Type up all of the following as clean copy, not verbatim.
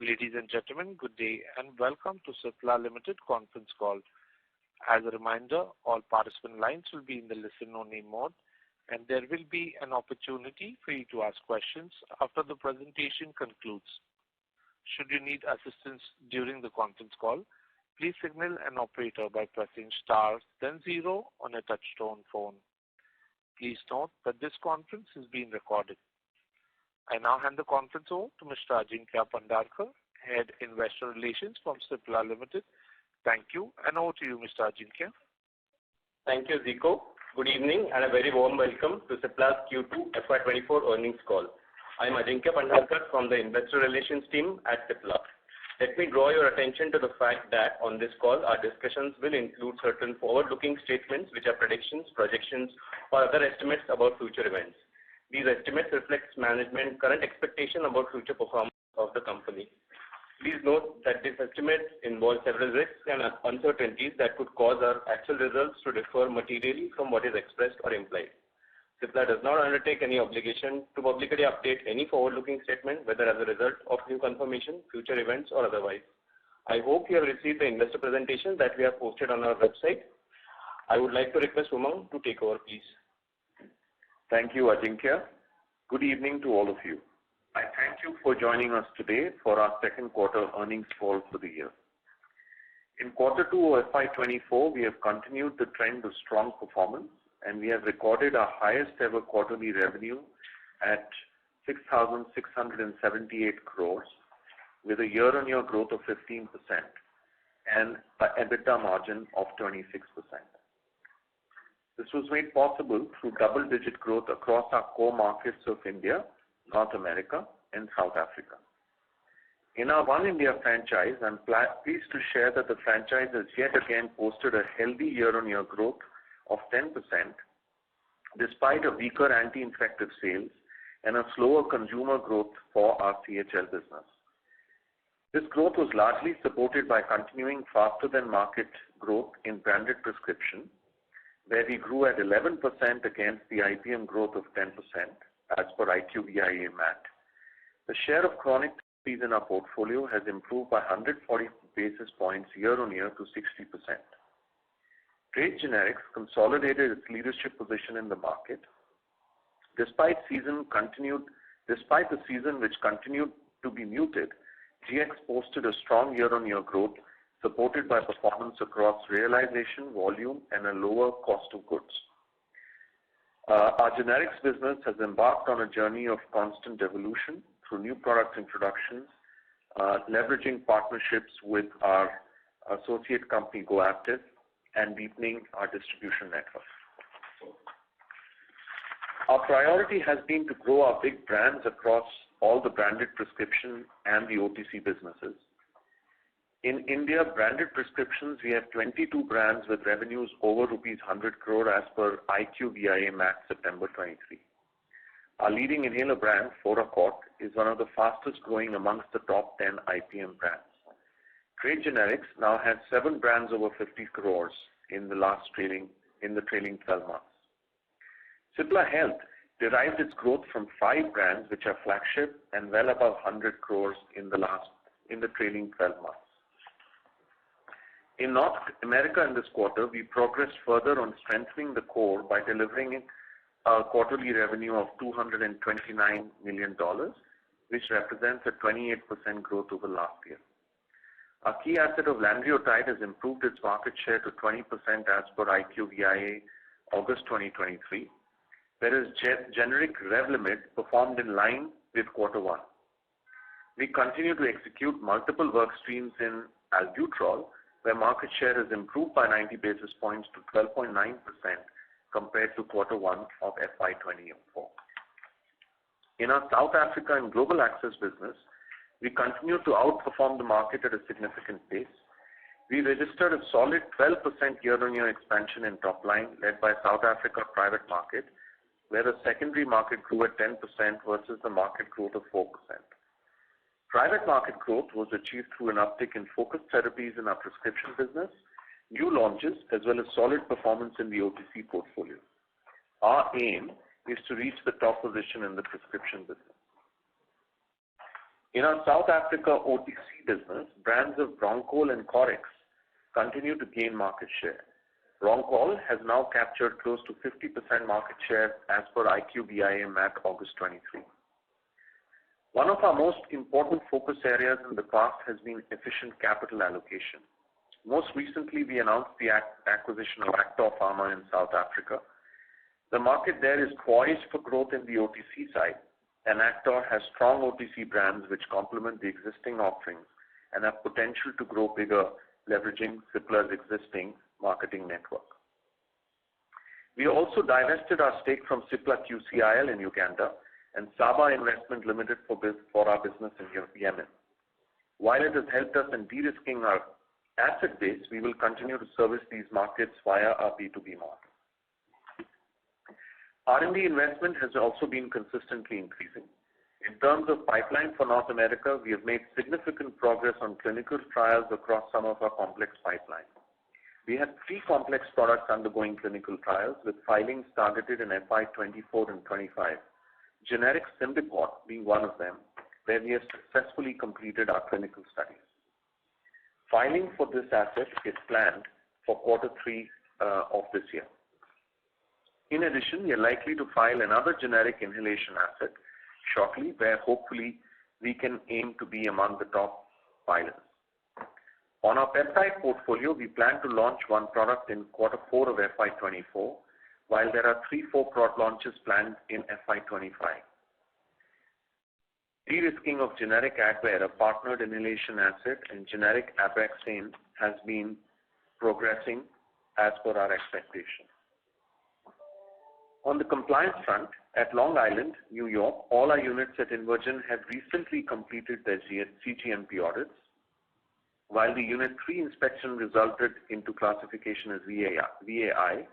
Ladies and gentlemen, good day and welcome to Cipla Limited conference call. As a reminder, all participant lines will be in the listen-only mode, and there will be an opportunity for you to ask questions after the presentation concludes. Should you need assistance during the conference call, please signal an operator by pressing star then 0 on a touch-tone phone. Please note that this conference is being recorded. I now hand the conference over to Mr. Ajinkya Pandarkar, Head Investor Relations from Cipla Limited. Thank you, and over to you, Mr. Ajinkya. Thank you, Zico. Good evening and a very warm welcome to Cipla's Q2 FY24 earnings call. I am Ajinkya Pandarkar from the Investor Relations team at Cipla. Let me draw your attention to the fact that on this call, our discussions will include certain forward-looking statements which are predictions, projections, or other estimates about future events. These estimates reflect management's current expectation about future performance of the company. Please note that these estimates involve several risks and uncertainties that could cause our actual results to differ materially from what is expressed or implied. Cipla does not undertake any obligation to publicly update any forward-looking statement, whether as a result of new confirmation, future events, or otherwise. I hope you have received the investor presentation that we have posted on our website. I would like to request Umang to take over, please. Thank you, Ajinkya. Good evening to all of you. I thank you for joining us today for our second quarter earnings call for the year. In quarter 2 of FY24, we have continued the trend of strong performance, and we have recorded our highest ever quarterly revenue at 6,678 crores with a year-on-year growth of 15% and an EBITDA margin of 26%. This was made possible through double-digit growth across our core markets of India, North America, and South Africa. In our One India franchise, I'm pleased to share that the franchise has yet again posted a healthy year-on-year growth of 10% despite a weaker anti-infective sales and a slower consumer growth for our CHL business. This growth was largely supported by continuing faster than market growth in branded prescription, where we grew at 11% against the IPM growth of 10% as per IQVIA MAT. The share of chronic therapies in our portfolio has improved by 140 basis points year-on-year to 60%. Trade generics consolidated its leadership position in the market. Despite the season which continued to be muted, GX posted a strong year-on-year growth supported by performance across realization, volume, and a lower cost of goods. Our generics business has embarked on a journey of constant evolution through new product introductions, leveraging partnerships with our associate company GoActive, and deepening our distribution network. Our priority has been to grow our big brands across all the branded prescription and the OTC businesses. In India, branded prescriptions, we have 22 brands with revenues over rupees 100 crore as per IQVIA MAT September 23. Our leading inhaler brand, Foracort, is one of the fastest growing amongst the top 10 IPM brands. Trade generics now has 7 brands over 50 crores in the trailing 12 months. Cipla Health derived its growth from 5 brands which are flagship and well above 100 crores in the trailing 12 months. In North America in this quarter, we progressed further on strengthening the core by delivering a quarterly revenue of $229 million, which represents a 28% growth over last year. Our key asset of lanreotide has improved its market share to 20% as per IQVIA August 2023, whereas generic Revlimid performed in line with quarter 1. We continue to execute multiple work streams in albuterol, where market share has improved by 90 basis points to 12.9% compared to quarter 1 of FY24. In our South Africa and Global Access business, we continue to outperform the market at a significant pace. We registered a solid 12% year-on-year expansion in top line led by South Africa private market, where the secondary market grew at 10% versus the market growth of 4%. Private market growth was achieved through an uptick in focused therapies in our prescription business, new launches, as well as solid performance in the OTC portfolio. Our aim is to reach the top position in the prescription business. In our South Africa OTC business, brands of Concall and Corex continue to gain market share. Concall has now captured close to 50% market share as per IQVIA MAT August 23. One of our most important focus areas in the past has been efficient capital allocation. Most recently, we announced the acquisition of Actor Pharma in South Africa. The market there is poised for growth in the OTC side, and Actor has strong OTC brands which complement the existing offerings and have potential to grow bigger, leveraging Cipla's existing marketing network. We also divested our stake from Cipla QCIL in Uganda and Saba Investment Limited for our business in Yemen. While it has helped us in de-risking our asset base, we will continue to service these markets via our B2B model. R&D investment has also been consistently increasing. In terms of pipeline for North America, we have made significant progress on clinical trials across some of our complex pipeline. We have 3 complex products undergoing clinical trials with filings targeted in FY24 and 25. Generic Symbicort being one of them, where we have successfully completed our clinical studies. Filing for this asset is planned for Q3 of this year. In addition, we are likely to file another generic inhalation asset shortly, where hopefully we can aim to be among the top filers. On our peptide portfolio, we plan to launch one product in Q4 of FY24, while there are 3-4 product launches planned in FY25. De-risking of generic Advair, a partnered inhalation asset, and generic Abraxane has been progressing as per our expectation. On the compliance front, at Long Island, New York, all our units at Invergen have recently completed their CGMP audits. While the Unit 3 inspection resulted into classification as VAI,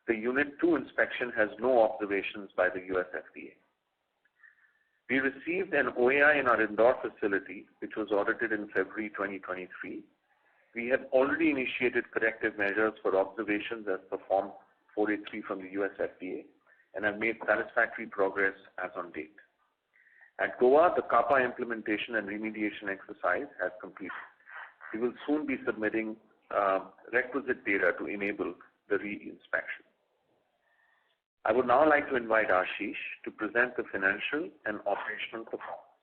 the Unit 2 inspection has no observations by the US FDA. We received an OAI in our Indore facility, which was audited in February 2023. We have already initiated corrective measures for observations as per Form 483 from the US FDA and have made satisfactory progress as on date. At Goa, the CAPA implementation and remediation exercise has completed. We will soon be submitting requisite data to enable the re-inspection. I would now like to invite Ashish to present the financial and operational performance.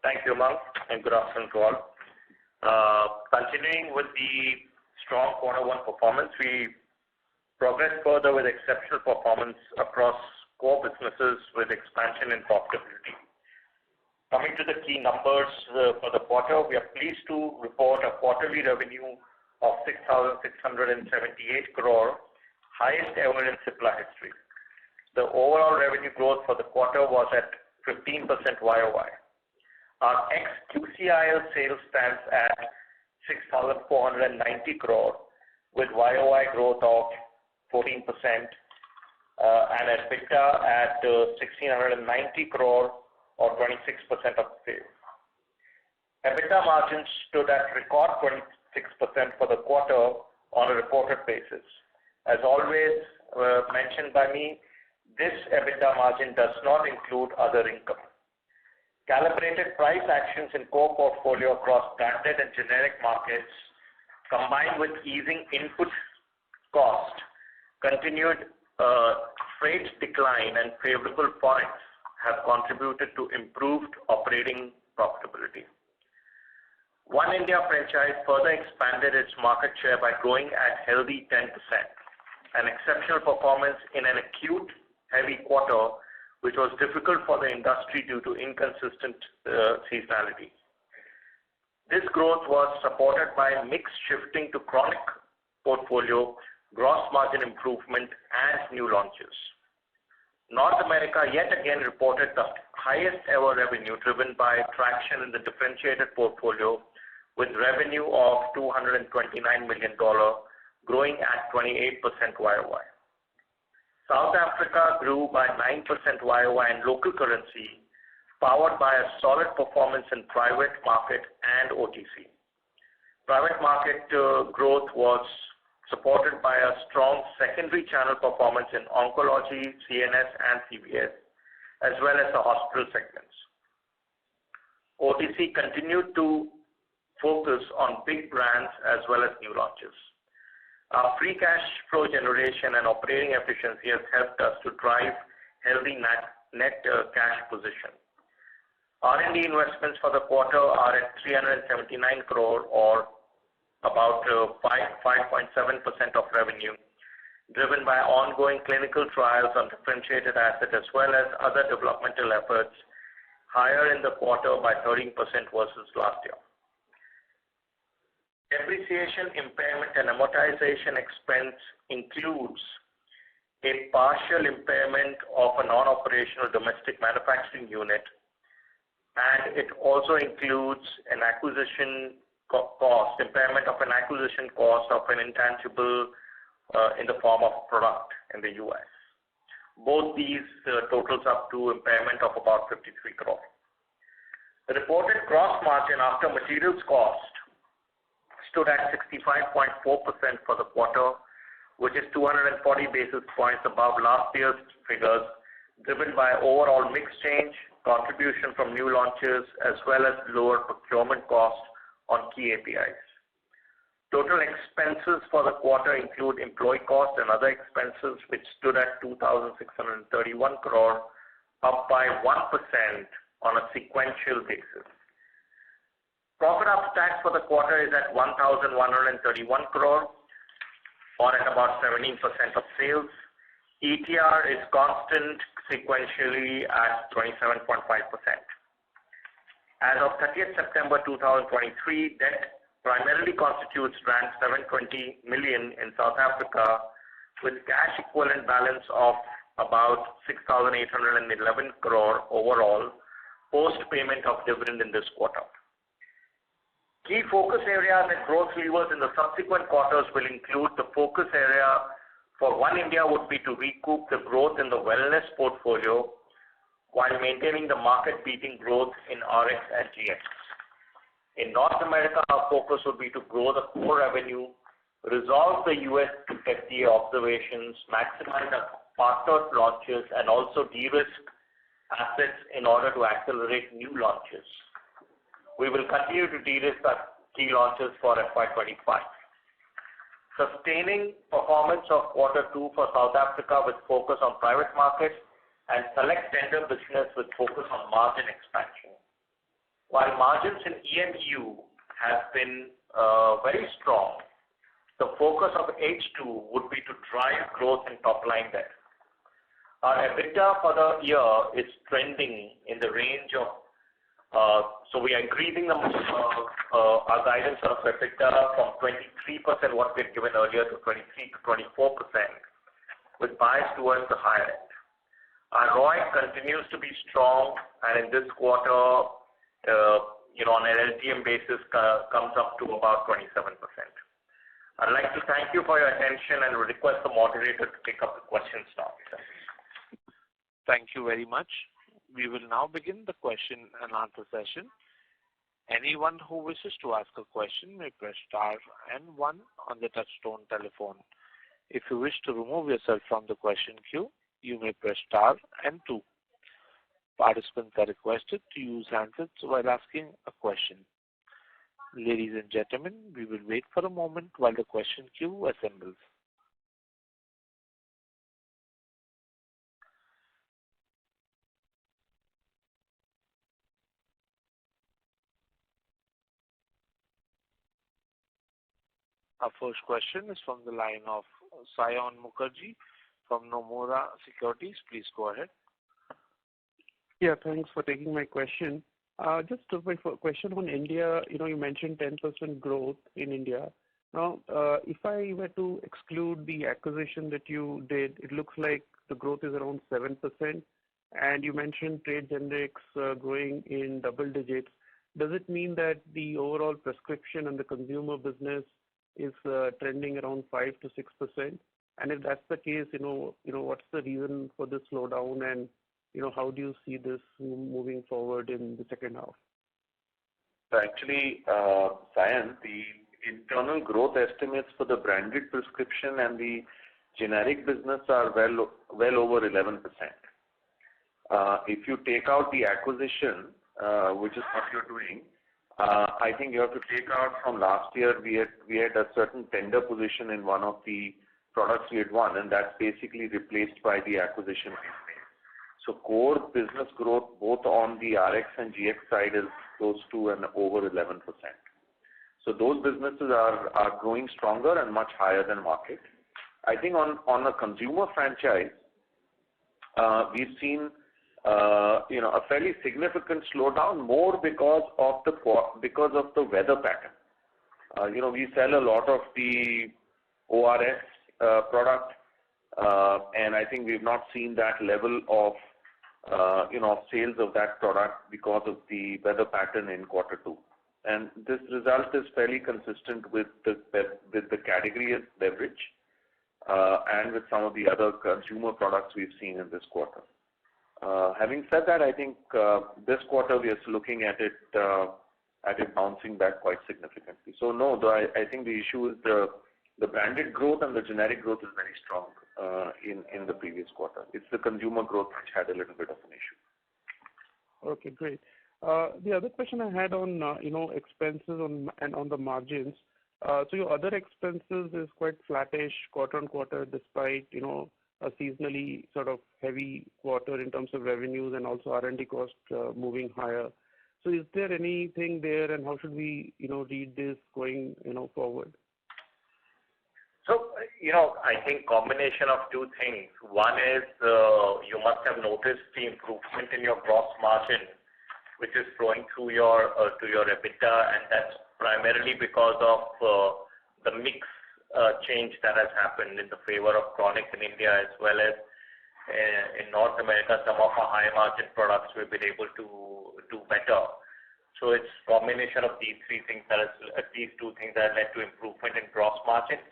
Thank you, Umang, and good afternoon to all. Continuing with the strong Q1 performance, we progressed further with exceptional performance across core businesses with expansion and profitability. Coming to the key numbers for the quarter, we are pleased to report a quarterly revenue of 6,678 crore, highest ever in Cipla history. The overall revenue growth for the quarter was at 15% YOY. Our ex-QCIL sales stands at 6,490 crore with YOY growth of 14% and EBITDA at 1,690 crore or 26% of sales. EBITDA margins stood at record 26% for the quarter on a reported basis. As always mentioned by me, this EBITDA margin does not include other income. Calibrated price actions in core portfolio across branded and generic markets, combined with easing input cost, continued freight decline and favorable forex have contributed to improved operating profitability. One India franchise further expanded its market share by growing at healthy 10%, an exceptional performance in an acute heavy quarter, which was difficult for the industry due to inconsistent seasonality. This growth was supported by mix shifting to chronic portfolio, gross margin improvement, and new launches. North America yet again reported the highest ever revenue driven by traction in the differentiated portfolio with revenue of $229 million, growing at 28% YOY. South Africa grew by 9% YOY in local currency, powered by a solid performance in private market and OTC. Private market growth was supported by a strong secondary channel performance in oncology, CNS, and CVS, as well as the hospital segments. OTC continued to focus on big brands as well as new launches. Our free cash flow generation and operating efficiency has helped us to drive healthy net cash position. R&D investments for the quarter are at 379 crore or about 5.7% of revenue, driven by ongoing clinical trials on differentiated asset as well as other developmental efforts, higher in the quarter by 13% versus last year. Depreciation, impairment, and amortization expense includes a partial impairment of a non-operational domestic manufacturing unit, and it also includes an acquisition cost, impairment of an acquisition cost of an intangible in the form of product in the US. Both these totals up to impairment of about 53 crore. The reported gross margin after materials cost stood at 65.4% for the quarter, which is 240 basis points above last year's figures, driven by overall mix change, contribution from new launches, as well as lower procurement costs on key APIs. Total expenses for the quarter include employee costs and other expenses, which stood at 2,631 crore, up by 1% on a sequential basis. Profit after tax for the quarter is at 1,131 crore, or at about 17% of sales. ETR is constant sequentially at 27.5%. As of 30th September 2023, debt primarily constitutes rand 720 million in South Africa, with cash equivalent balance of about 6,811 crore overall, post payment of dividend in this quarter. Key focus areas and growth levers in the subsequent quarters will include the focus area for One India would be to recoup the growth in the wellness portfolio while maintaining the market-beating growth in RX and GX. In North America, our focus would be to grow the core revenue, resolve the US FDA observations, maximize our partner launches, and also de-risk assets in order to accelerate new launches. We will continue to de-risk our key launches for FY25. Sustaining performance of Q2 for South Africa with focus on private markets and select tender business with focus on margin expansion. While margins in EMU have been very strong, the focus of H2 would be to drive growth in top line there. Our EBITDA for the year is trending in the range of, so we are increasing our guidance of EBITDA from 23%, what we had given earlier, to 23 to 24%, with bias towards the higher end. Our ROIC continues to be strong, and in this quarter, on an LTM basis, comes up to about 27%. I'd like to thank you for your attention and request the moderator to take up the questions now. Thank you very much. We will now begin the question and answer session. Anyone who wishes to ask a question may press star and 1 on the touchtone telephone. If you wish to remove yourself from the question queue, you may press star and 2. Participants are requested to use handsets while asking a question. Ladies and gentlemen, we will wait for a moment while the question queue assembles. Our first question is from the line of Saion Mukherjee from Nomura Securities. Please go ahead. Yeah, thanks for taking my question. Just my question on India, you mentioned 10% growth in India. Now, if I were to exclude the acquisition that you did, it looks like the growth is around 7%, and you mentioned trade generics growing in double digits. Does it mean that the overall prescription and the consumer business is trending around 5 to 6%? And if that's the case, what's the reason for this slowdown, and how do you see this moving forward in the second half? So actually, Saion, the internal growth estimates for the branded prescription and the generic business are well over 11%. If you take out the acquisition, which is what you're doing, I think you have to take out from last year, we had a certain tender position in one of the products we had won, and that's basically replaced by the acquisition we've made. So core business growth, both on the RX and GX side, is close to and over 11%. So those businesses are growing stronger and much higher than market. I think on a consumer franchise, we've seen a fairly significant slowdown, more because of the weather pattern. We sell a lot of the ORS product, and I think we've not seen that level of sales of that product because of the weather pattern in Q2. And this result is fairly consistent with the category of beverage and with some of the other consumer products we've seen in this quarter. Having said that, I think this quarter we are looking at it bouncing back quite significantly. So no, I think the issue is the branded growth and the generic growth is very strong in the previous quarter. It's the consumer growth which had a little bit of an issue. Okay, great. The other question I had on expenses and on the margins. So your other expenses is quite flattish quarter on quarter, despite a seasonally sort of heavy quarter in terms of revenues and also R&D cost moving higher. So is there anything there, and how should we read this going forward? So, I think combination of two things. One is you must have noticed the improvement in your gross margin, which is flowing through your to your EBITDA, and that's primarily because of the mix change that has happened in the favor of chronic in India, as well as in North America. Some of our high margin products we've been able to do better. So it's combination of these two things that led to improvement in gross margin.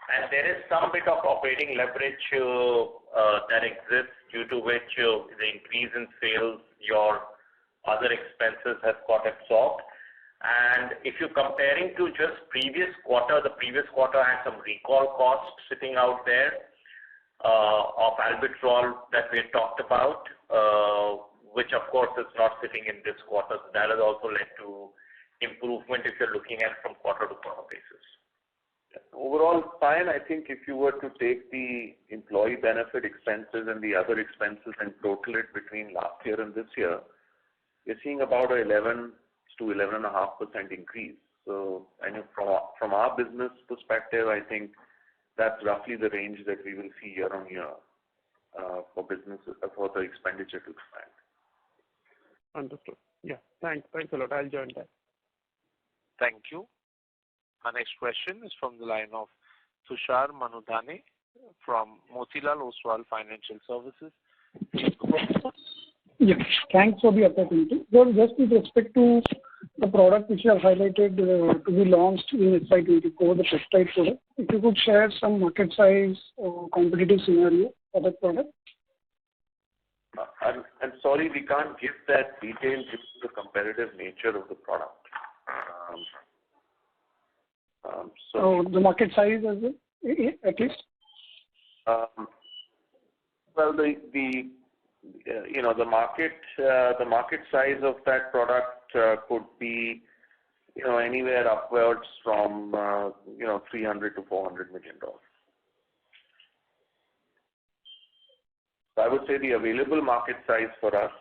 And there is some bit of operating leverage that exists, due to which the increase in sales, your other expenses have got absorbed. And if you're comparing to just previous quarter, the previous quarter had some recall costs sitting out there of albuterol that we had talked about, which of course is not sitting in this quarter. So that has also led to improvement if you're looking at from quarter to quarter basis. Overall, fine. I think if you were to take the employee benefit expenses and the other expenses and total it between last year and this year, you're seeing about 11 to 11.5% increase. So, and from our business perspective, I think that's roughly the range that we will see year on year for the expenditure to expand. Understood. Yeah. Thanks a lot. I'll join that. Thank you. Our next question is from the line of Tushar Manudhane from Motilal Oswal Financial Services. Yes, thanks for the opportunity. So just with respect to the product which you have highlighted to be launched in FY24, the peptide product, if you could share some market size or competitive scenario for that product? I'm sorry, we can't give that detail due to the competitive nature of the product. So the market size as well, at least? Well, the market size of that product could be anywhere upwards from $300 to $400 million. So I would say the available market size for us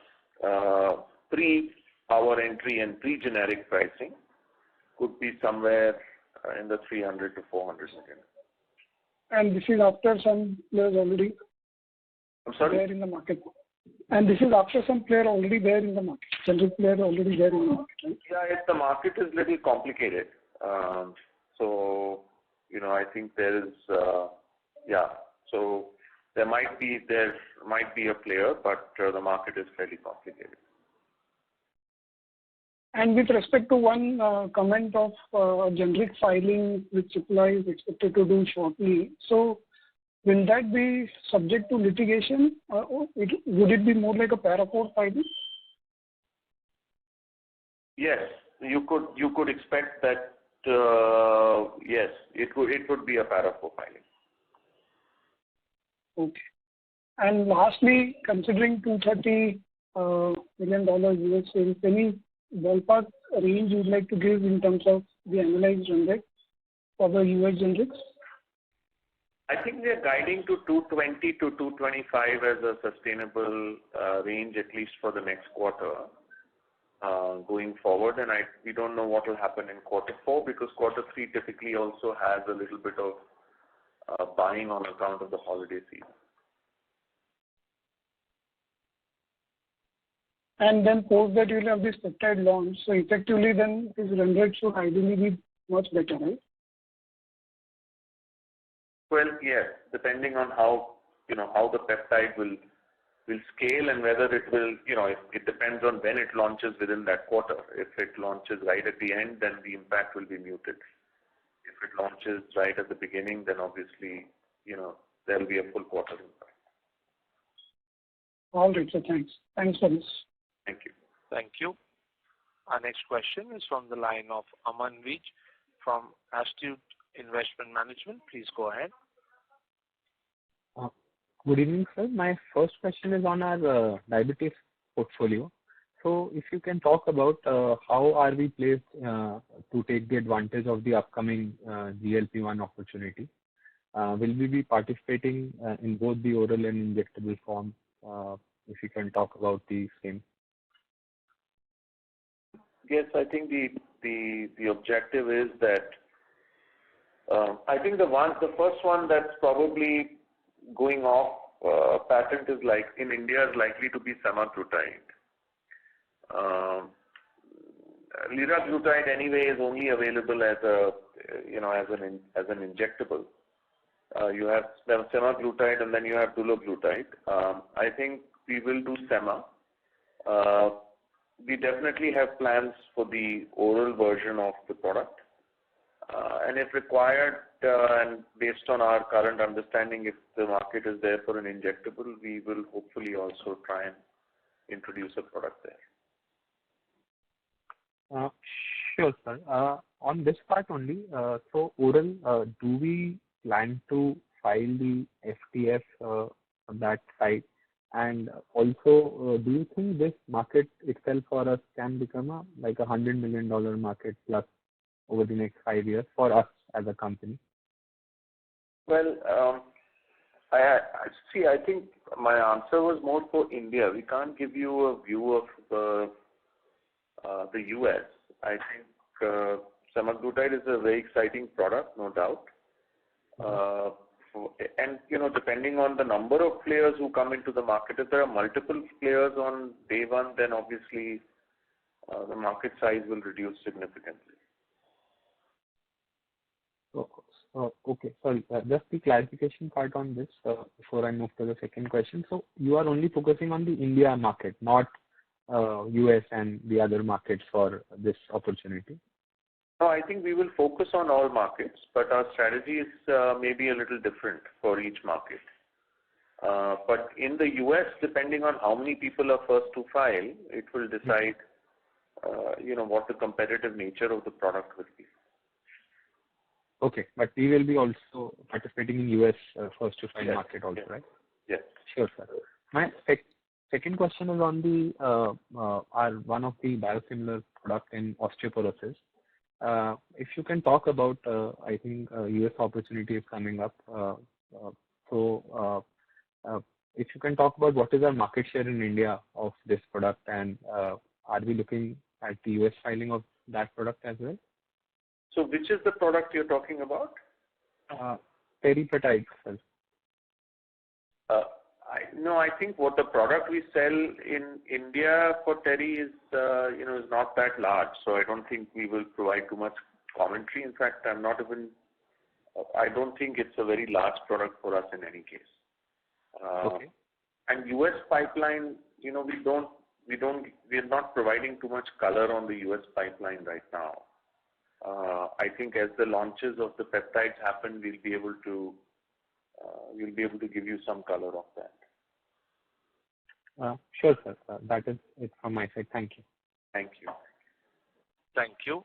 pre our entry and pre generic pricing could be somewhere in the $300 to $400 million. And this is after some players already there in the market. And this is after some player already there in the market. Generic player already there in the market, right? Yeah, the market is little complicated. So I think there is so there might be a player, but the market is fairly complicated. And with respect to one comment of generic filing which Cipla is expected to do shortly, so will that be subject to litigation? Would it be more like a para 4 filing? Yes, you could expect that. Yes, it would be a para 4 filing. Okay. And lastly, considering $230 million US sales, any ballpark range you'd like to give in terms of the analyzed run rate for the US generics? I think we are guiding to 220 to 225 as a sustainable range, at least for the next quarter going forward. And we don't know what will happen in quarter 4 because quarter 3 typically also has a little bit of buying on account of the holiday season. And then post that you'll have this peptide launch. So effectively then this run rate should ideally be much better, right? Well, yes, depending on how the peptide will scale and whether it will, it depends on when it launches within that quarter. If it launches right at the end, then the impact will be muted. If it launches right at the beginning, then obviously, there will be a full quarter impact. All right, so thanks. Thanks for this. Thank you. Thank you. Our next question is from the line of Aman Vij from AlphaStreet Investment Management. Please go ahead. Good evening, sir. My first question is on our diabetes portfolio. So if you can talk about how are we placed to take the advantage of the upcoming GLP-1 opportunity? Will we be participating in both the oral and injectable form? If you can talk about the same. Yes, I think the objective is that I think the first one that's probably going off patent is like in India is likely to be semaglutide. Liraglutide anyway is only available as an injectable. You have semaglutide and then you have dulaglutide. I think we will do sema. We definitely have plans for the oral version of the product. And if required, and based on our current understanding, if the market is there for an injectable, we will hopefully also try and introduce a product there. Sure, sir. On this part only, so oral, do we plan to file the FTF on that side? And also, do you think this market itself for us can become like $100 million market plus over the next 5 years for us as a company? Well, I think my answer was more for India. We can't give you a view of the US. I think semaglutide is a very exciting product, no doubt. And depending on the number of players who come into the market, if there are multiple players on day one, then obviously the market size will reduce significantly. Okay, sorry. Just the clarification part on this before I move to the second question. So you are only focusing on the India market, not US and the other markets for this opportunity? No, I think we will focus on all markets, but our strategy is maybe a little different for each market. But in the US, depending on how many people are first to file, it will decide, what the competitive nature of the product will be. Okay, but we will be also participating in US first to file market also, right? Yes. Sure, sir. My second question is on the one of the biosimilar product in osteoporosis. If you can talk about, I think US opportunity is coming up. So if you can talk about what is our market share in India of this product, and are we looking at the US filing of that product as well? So which is the product you're talking about? Teriparatide, sir. I think what the product we sell in India for Teri is, is not that large. So I don't think we will provide too much commentary. In fact, I don't think it's a very large product for us in any case. Okay. And US pipeline, we are not providing too much color on the US pipeline right now. I think as the launches of the peptides happen, we'll be able to give you some color of that. Sure, sir. That is it from my side. Thank you. Thank you. Thank you.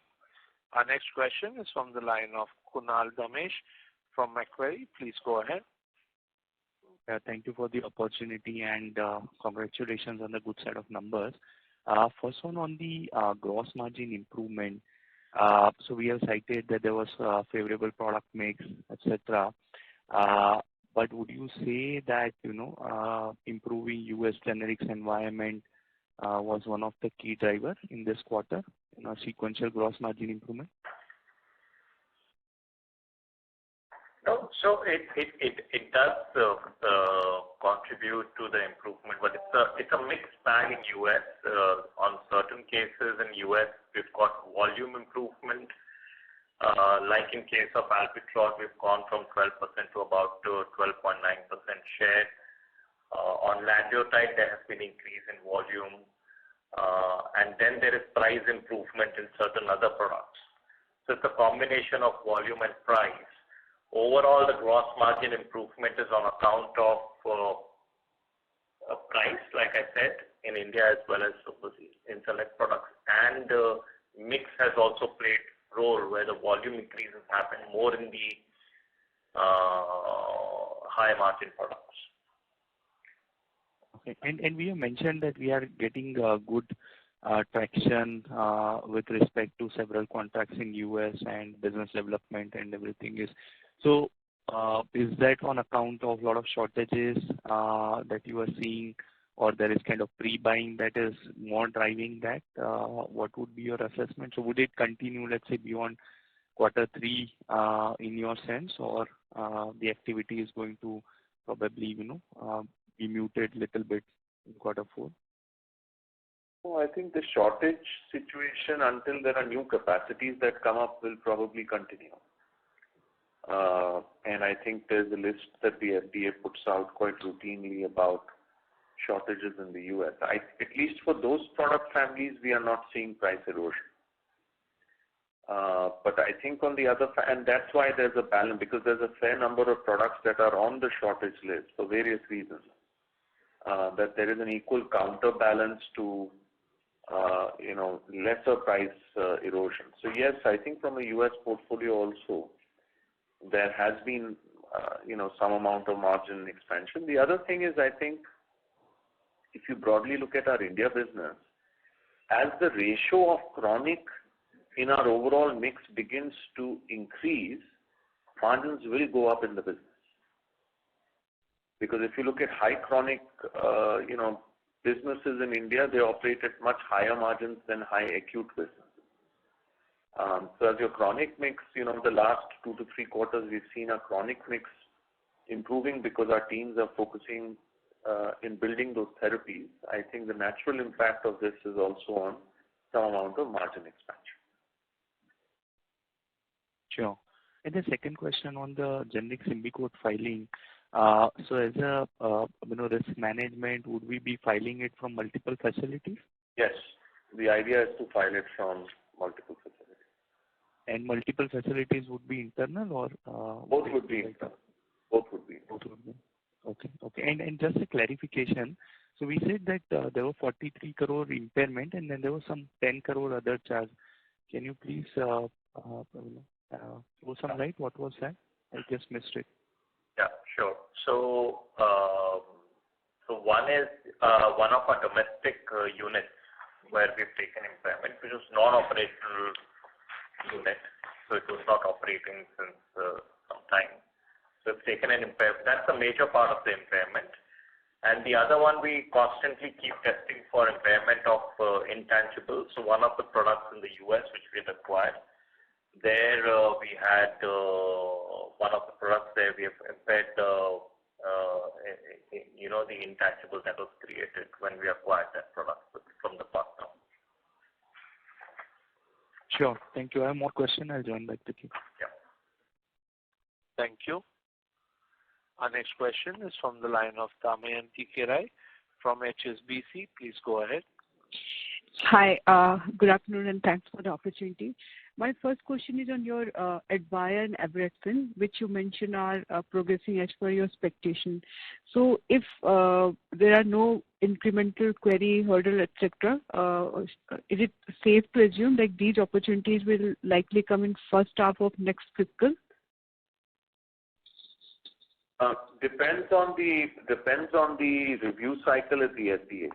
Our next question is from the line of Kunal Dhamesha from Macquarie. Please go ahead. Thank you for the opportunity and congratulations on the good set of numbers. First one on the gross margin improvement. So we have cited that there was favorable product mix, etc. But would you say that, improving U.S. generics environment was one of the key drivers in this quarter, sequential gross margin improvement? No, so it does contribute to the improvement, but it's a mixed bag in U.S. On certain cases in U.S., we've got volume improvement. Like in case of AlphaStreet, we've gone from 12% to about 12.9% share. On lanreotide, there has been increase in volume, and then there is price improvement in certain other products. So it's a combination of volume and price. Overall, the gross margin improvement is on account of price, like I said, in India as well as in select products. And mix has also played a role where the volume increases happen more in the high margin products. Okay. And we have mentioned that we are getting good traction with respect to several contracts in U.S. and business development and everything is. So is that on account of a lot of shortages that you are seeing, or there is kind of pre-buying that is more driving that? What would be your assessment? So would it continue, let's say, beyond Q3 in your sense, or the activity is going to probably, be muted a little bit in Q4? Well, I think the shortage situation until there are new capacities that come up will probably continue. And I think there's a list that the FDA puts out quite routinely about shortages in the U.S. At least for those product families, we are not seeing price erosion. But I think on the other and that's why there's a balance, because there's a fair number of products that are on the shortage list for various reasons. That there is an equal counterbalance to, lesser price erosion. So yes, I think from a U.S. portfolio also, there has been, some amount of margin expansion. The other thing is, I think, if you broadly look at our India business, as the ratio of chronic in our overall mix begins to increase, margins will go up in the business. Because if you look at high chronic, businesses in India, they operate at much higher margins than high acute businesses. So as your chronic mix, the last 2 to 3 quarters, we've seen our chronic mix improving because our teams are focusing in building those therapies. I think the natural impact of this is also on some amount of margin expansion. Sure. And the second question on the generic Symbicort filing. So as a risk management, would we be filing it from multiple facilities? Yes. The idea is to file it from multiple facilities. And multiple facilities would be internal or? Both would be internal. Both would be. Okay. And just a clarification. So we said that there were 43 crore impairment and then there was some 10 crore other charge. Can you please throw some light? What was that? I just missed it. Yeah, sure. So one is one of our domestic units where we've taken impairment, which was non-operational unit. So it was not operating since some time. So it's taken an impairment. That's a major part of the impairment. And the other one, we constantly keep testing for impairment of intangibles. So one of the products in the US which we had acquired, there we had one of the products there we have impaired the intangible that was created when we acquired that product from the partner. Sure. Thank you. I have more questions. I'll join back with you. Yeah. Thank you. Our next question is from the line of Damayanti Kerai from HSBC. Please go ahead. Hi. Good afternoon, and thanks for the opportunity. My first question is on your Advair and Abraxane, which you mentioned are progressing as per your expectation. So if there are no incremental query, hurdle, etc., is it safe to assume that these opportunities will likely come in first half of next fiscal? Depends on the review cycle at the FDA.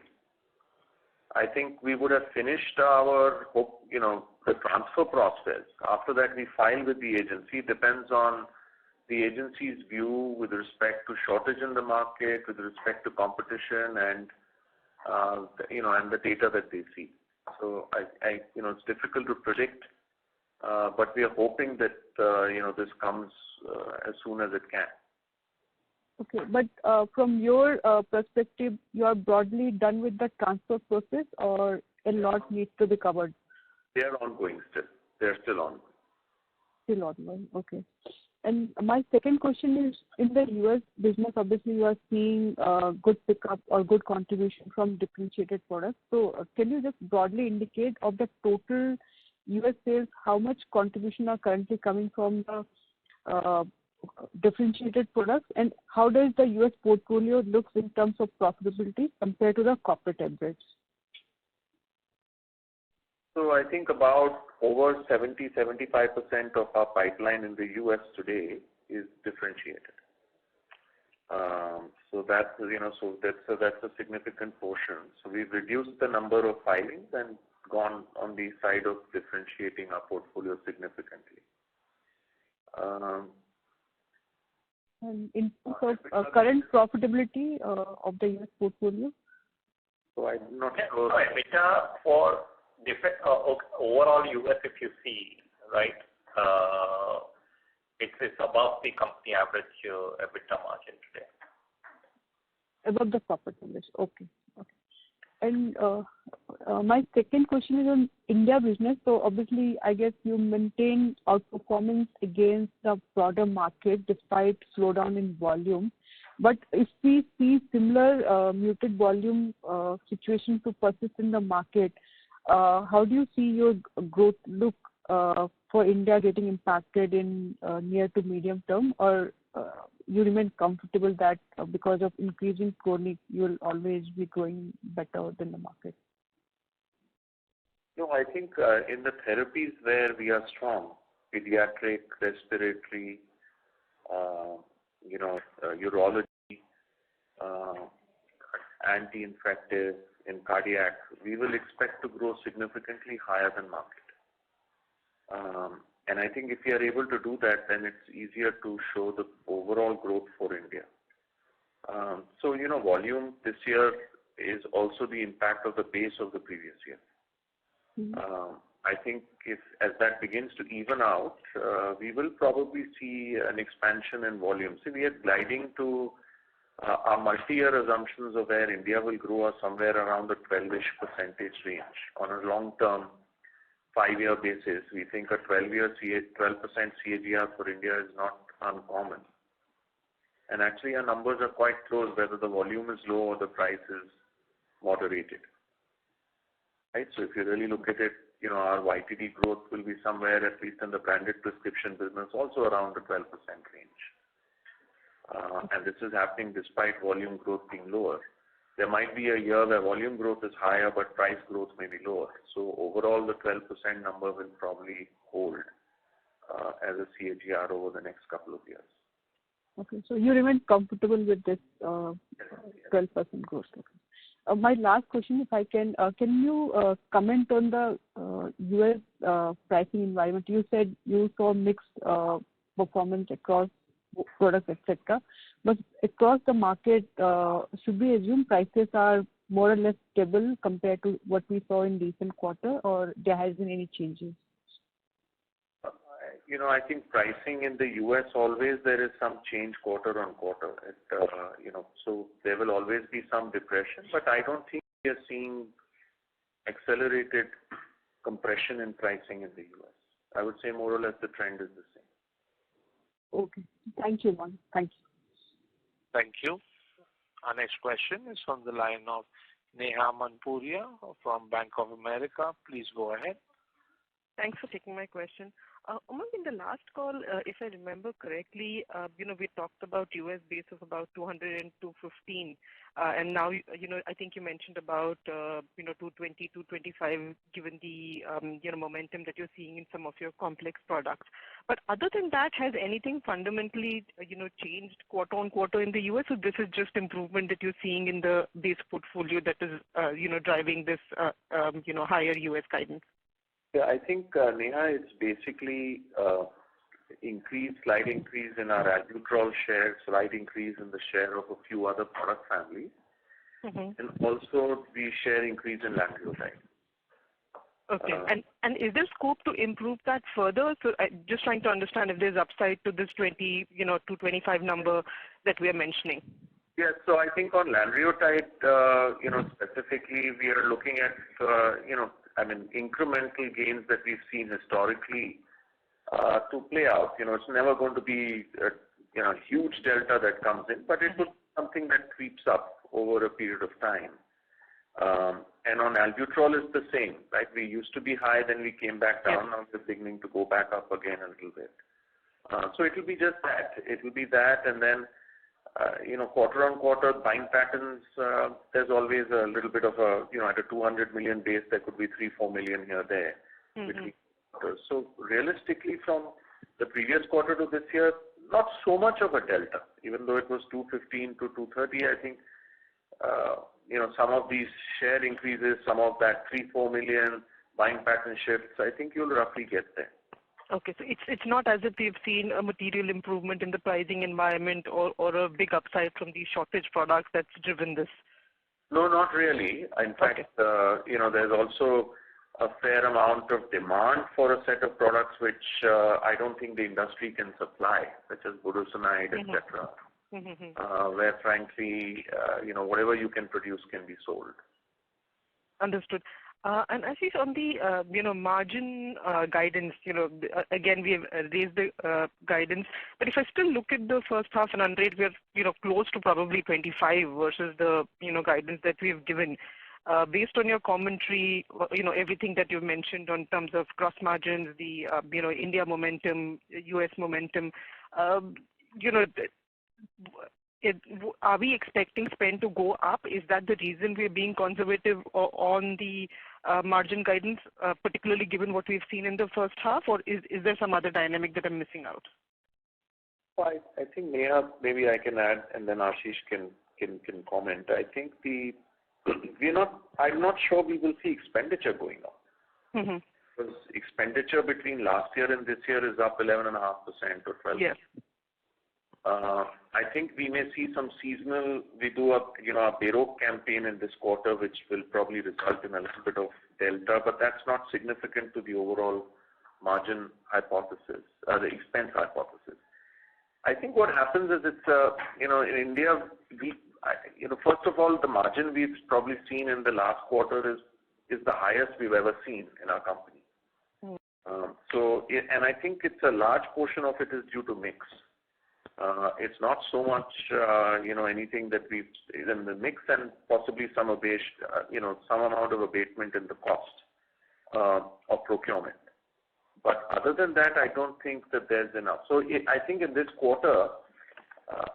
I think we would have finished our, the transfer process. After that, we file with the agency. Depends on the agency's view with respect to shortage in the market, with respect to competition, and and the data that they see. So it's difficult to predict, but we are hoping that this comes as soon as it can. Okay, but from your perspective, you are broadly done with the transfer process, or a lot needs to be covered? They are ongoing still. They are still ongoing. Still ongoing. Okay. And my second question is, in the U.S. business, obviously you are seeing good pickup or good contribution from differentiated products. So can you just broadly indicate of the total U.S. sales, how much contribution are currently coming from the differentiated products, and how does the U.S. portfolio look in terms of profitability compared to the corporate average? So I think about over 70-75% of our pipeline in the U.S. today is differentiated. So that's a significant portion. So we've reduced the number of filings and gone on the side of differentiating our portfolio significantly. And in terms of current profitability of the U.S. portfolio? So I'm not sure. So EBITDA for overall U.S., if you see, right, it's above the company average EBITDA margin today. Above the corporate average. Okay. And my second question is on India business. So obviously, I guess you maintain outperformance against the broader market despite slowdown in volume. But if we see similar muted volume situation to persist in the market, how do you see your growth look for India getting impacted in near to medium term, or you remain comfortable that because of increasing chronic, you'll always be growing better than the market? No, I think in the therapies where we are strong, pediatric, respiratory, urology, anti-infective, in cardiac, we will expect to grow significantly higher than market. And I think if we are able to do that, then it's easier to show the overall growth for India. So, volume this year is also the impact of the base of the previous year. I think as that begins to even out, we will probably see an expansion in volume. So we are gliding to our multi-year assumptions of where India will grow are somewhere around the 12-ish% range. On a long-term 5-year basis, we think a 12% CAGR for India is not uncommon. And actually, our numbers are quite close, whether the volume is low or the price is moderated. Right? So if you really look at it, our YTD growth will be somewhere, at least in the branded prescription business, also around the 12% range. And this is happening despite volume growth being lower. There might be a year where volume growth is higher, but price growth may be lower. So overall, the 12% number will probably hold as a CAGR over the next couple of years. Okay, so you remain comfortable with this 12% growth. Okay. My last question, if I can you comment on the U.S. pricing environment? You said you saw mixed performance across products, etc. But across the market, should we assume prices are more or less stable compared to what we saw in recent quarter, or there has been any changes? I think pricing in the U.S. always there is some change quarter on quarter. So there will always be some depression, but I don't think we are seeing accelerated compression in pricing in the U.S. I would say more or less the trend is the same. Okay. Thank you, Mohan. Thank you. Thank you. Our next question is from the line of Neha Manpuria from Bank of America. Please go ahead. Thanks for taking my question. Umang, in the last call, if I remember correctly, we talked about US base of about 200 and 215. And now, I think you mentioned about, 220, 225, given the, momentum that you're seeing in some of your complex products. But other than that, has anything fundamentally, changed quarter on quarter in the US? Or this is just improvement that you're seeing in the base portfolio that is, driving this, higher US guidance? Yeah, I think, Neha, it's basically slight increase in our albuterol share, slight increase in the share of a few other product families, and also the share increase in lanreotide. Okay. And is there scope to improve that further? So just trying to understand if there's upside to this 225 number that we are mentioning. Yeah, so I think on lanreotide, specifically, we are looking at, incremental gains that we've seen historically to play out. It's never going to be a huge delta that comes in, but it will be something that creeps up over a period of time. And on albuterol, it's the same, right? We used to be high, then we came back down. Now we're beginning to go back up again a little bit. So it will be just that. It will be that, and then quarter on quarter buying patterns, there's always a little bit of at a 200 million base, there could be 3-4 million here or there between quarters. So realistically, from the previous quarter to this year, not so much of a delta, even though it was 215 to 230. I think, some of these share increases, some of that 3-4 million buying pattern shifts, I think you'll roughly get there. Okay, so it's not as if we've seen a material improvement in the pricing environment or a big upside from these shortage products that's driven this? No, not really. In fact, there's also a fair amount of demand for a set of products which I don't think the industry can supply, such as budesonide, etc., where frankly, whatever you can produce can be sold. Understood. And Ashish, on the margin guidance, again we have raised the guidance, but if I still look at the first half run rate, we're close to probably 25 versus the guidance that we have given. Based on your commentary, everything that you've mentioned in terms of gross margins, the India momentum, US momentum, are we expecting spend to go up? Is that the reason we're being conservative on the margin guidance, particularly given what we've seen in the first half, or is there some other dynamic that I'm missing out? Well, I think, Neha, maybe I can add, and then Ashish can comment. I think I'm not sure we will see expenditure going up. Because expenditure between last year and this year is up 11.5% or 12%. Yes. I think we may see some seasonal. We do a Baroque campaign in this quarter, which will probably result in a little bit of delta, but that's not significant to the overall margin hypothesis, the expense hypothesis. I think what happens is it's in India, first of all, the margin we've probably seen in the last quarter is the highest we've ever seen in our company. And I think it's a large portion of it is due to mix. It's not so much, anything that we've in the mix, and possibly some amount of abatement in the cost of procurement. But other than that, I don't think that there's enough. So I think in this quarter,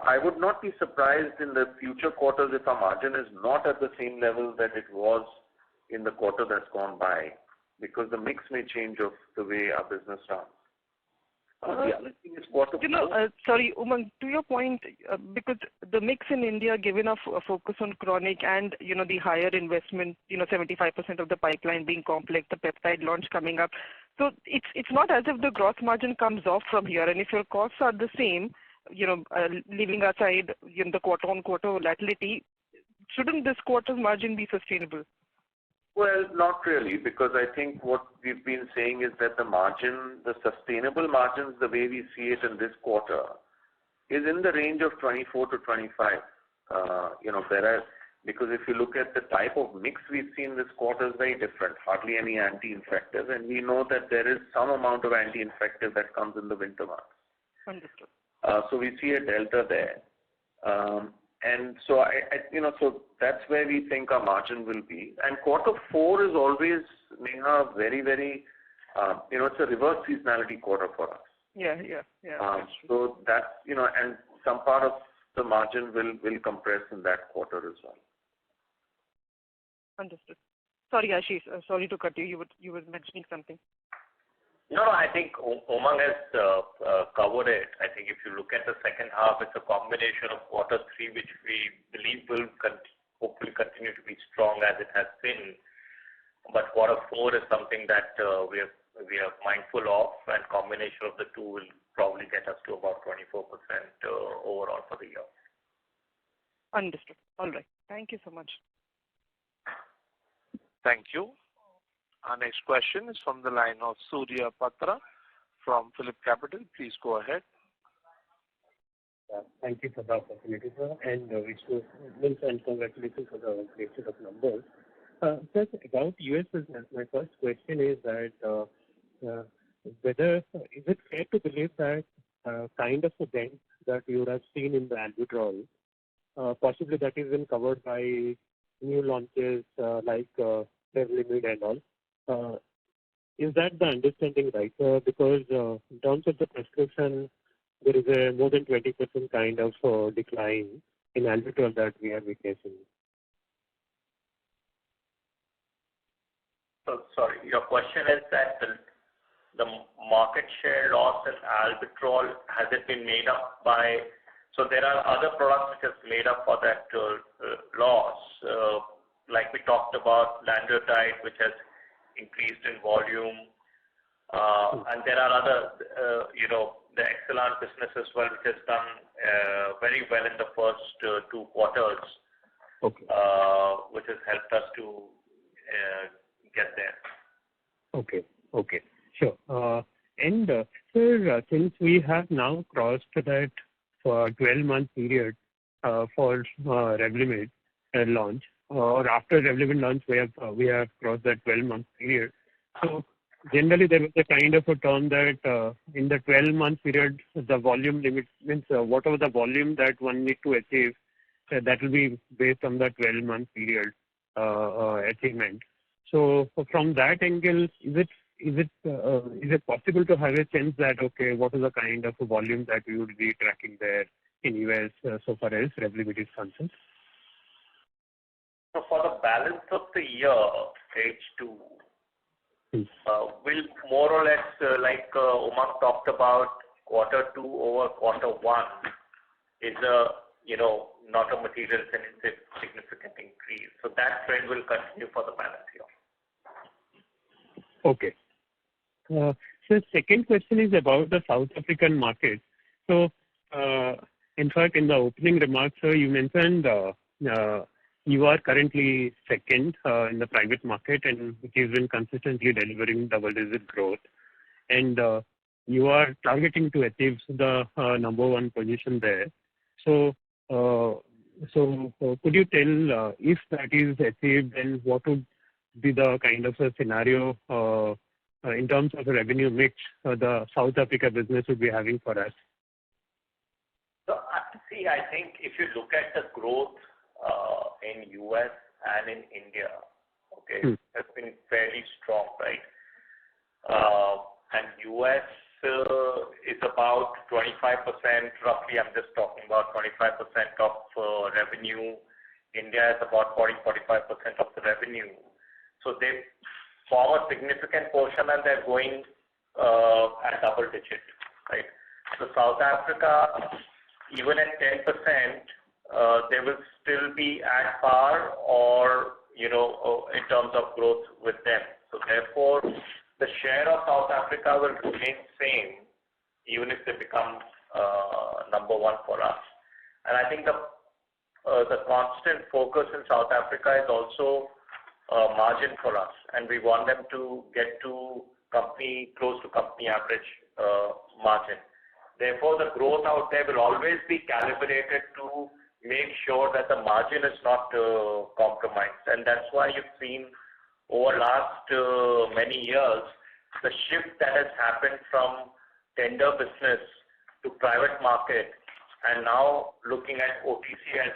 I would not be surprised in the future quarters if our margin is not at the same level that it was in the quarter that's gone by, because the mix may change of the way our business runs. Sorry, Umang, to your point, because the mix in India, given a focus on chronic and, the higher investment, 75% of the pipeline being complex, the peptide launch coming up. So it's not as if the gross margin comes off from here. And if your costs are the same, leaving aside the quarter-on-quarter volatility, shouldn't this quarter's margin be sustainable? Well, not really, because I think what we've been saying is that the sustainable margins, the way we see it in this quarter, is in the range of 24 to 25. Because if you look at the type of mix we've seen this quarter is very different, hardly any anti-infective, and we know that there is some amount of anti-infective that comes in the winter months. Understood. So we see a delta there. And so so that's where we think our margin will be. And quarter 4 is always, Neha, very, very it's a reverse seasonality quarter for us. Yeah. So that's, and some part of the margin will compress in that quarter as well. Understood. Sorry, Ashish. Sorry to cut you. You were mentioning something. No, I think Umang has covered it. I think if you look at the second half, it's a combination of quarter 3, which we believe will hopefully continue to be strong as it has been. But quarter 4 is something that we are mindful of, and combination of the two will probably get us to about 24% overall for the year. Understood. All right. Thank you so much. Thank you. Our next question is from the line of Surya Patra from Phillip Capital. Please go ahead. Thank you for the opportunity, sir, and and congratulations for the great set of numbers. Sir, about US business, my first question is that whether is it fair to believe that kind of a dent that you would have seen in the albuterol, possibly that is been covered by new launches like Revlimid and all. Is that the understanding right? Because in terms of the prescription, there is a more than 20% kind of decline in albuterol that we are witnessing. So, sorry, your question is that the market share loss in albuterol, has it been made up by, so there are other products which have made up for that loss, like we talked about lanreotide, which has increased in volume, and there are other, the Exelant business as well, which has done very well in the first 2 quarters, which has helped us to get there. Okay, sure. And sir, since we have now crossed that 12-month period for Revlimid launch, or after Revlimid launch, we have crossed that 12-month period. So generally, there was a kind of a term that in the 12-month period, the volume limit means whatever the volume that one need to achieve, that will be based on the 12-month period achievement. So from that angle, is it possible to have a sense that what is the kind of volume that we would be tracking there in US so far as Revlimid is concerned? So for the balance of the year, H2, will more or less, like Umang talked about, quarter 2 over quarter 1 is not a material significant increase. So that trend will continue for the balance year. Okay. So second question is about the South African market. So in fact, in the opening remarks, sir, you mentioned you are currently second in the private market, and which has been consistently delivering double-digit growth. And you are targeting to achieve the number 1 position there. So, could you tell if that is achieved, then what would be the kind of a scenario in terms of the revenue mix the South Africa business would be having for us? So, see, I think if you look at the growth in US and in India, has been fairly strong, right? And US is about 25%, roughly, I'm just talking about 25% of revenue. India is about 40-45% of the revenue. So they form a significant portion, and they're going at double digit, right? So South Africa, even at 10%, they will still be at par or, in terms of growth with them. So therefore, the share of South Africa will remain same, even if they become number 1 for us. And I think the constant focus in South Africa is also margin for us, and we want them to get to close to company average margin. Therefore, the growth out there will always be calibrated to make sure that the margin is not compromised. And that's why you've seen over last many years, the shift that has happened from tender business to private market, and now looking at OTC as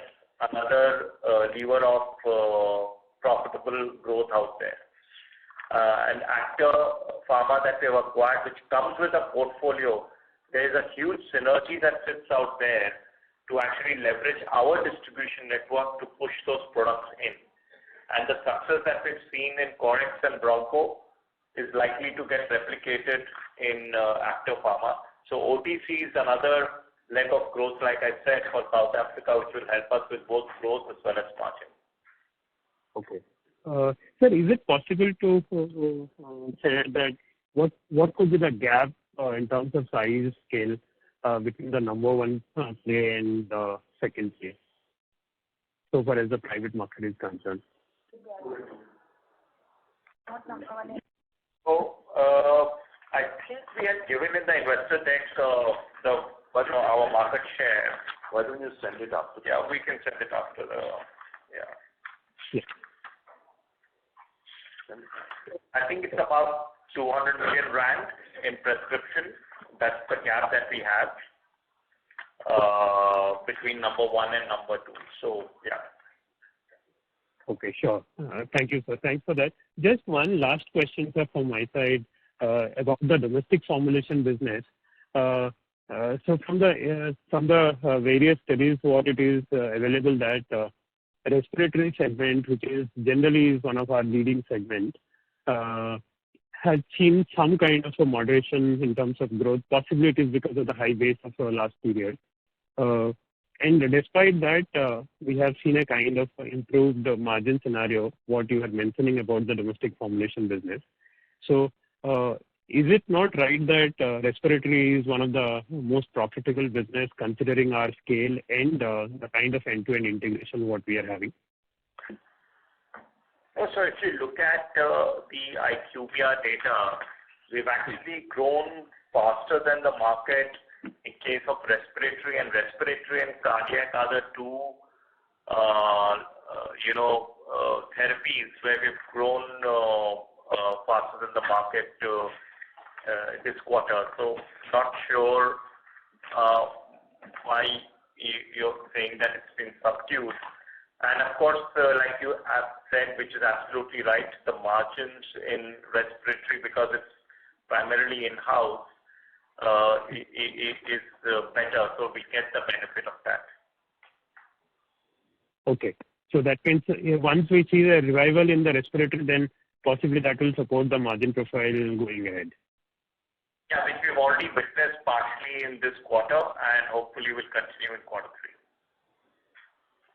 another lever of profitable growth out there. and Actor Pharma that we have acquired, which comes with a portfolio, there is a huge synergy that sits out there to actually leverage our distribution network to push those products in. And the success that we've seen in Corex and Bronco is likely to get replicated in Actor Pharma. So OTC is another leg of growth, like I said, for South Africa, which will help us with both growth as well as margin. Okay. Sir, is it possible to say that what could be the gap in terms of size scale between the number one play and the second play, so far as the private market is concerned? So I think we had given in the investor deck our market share. Why don't you send it after? Yeah, we can send it after the. Yeah. I think it's about 200 million rand in prescription. That's the gap that we have between number one and number two. So, yeah. Okay, sure. Thank you, sir. Thanks for that. Just one last question, sir, from my side about the domestic formulation business. So from the various studies, what it is available that respiratory segment, which is generally one of our leading segments, has seen some kind of a moderation in terms of growth. Possibly it is because of the high base of the last period. And despite that, we have seen a kind of improved margin scenario, what you were mentioning about the domestic formulation business. So is it not right that respiratory is one of the most profitable business considering our scale and the kind of end-to-end integration what we are having? So if you look at the IQVIA data, we've actually grown faster than the market in case of respiratory, and cardiac are the two, therapies where we've grown faster than the market this quarter. So not sure why you're saying that it's been subdued. And of course, like you have said, which is absolutely right, the margins in respiratory, because it's primarily in-house, is better, so we get the benefit of that. Okay. So that means once we see the revival in the respiratory, then possibly that will support the margin profile going ahead. Yeah, which we've already witnessed partially in this quarter and hopefully will continue in quarter three.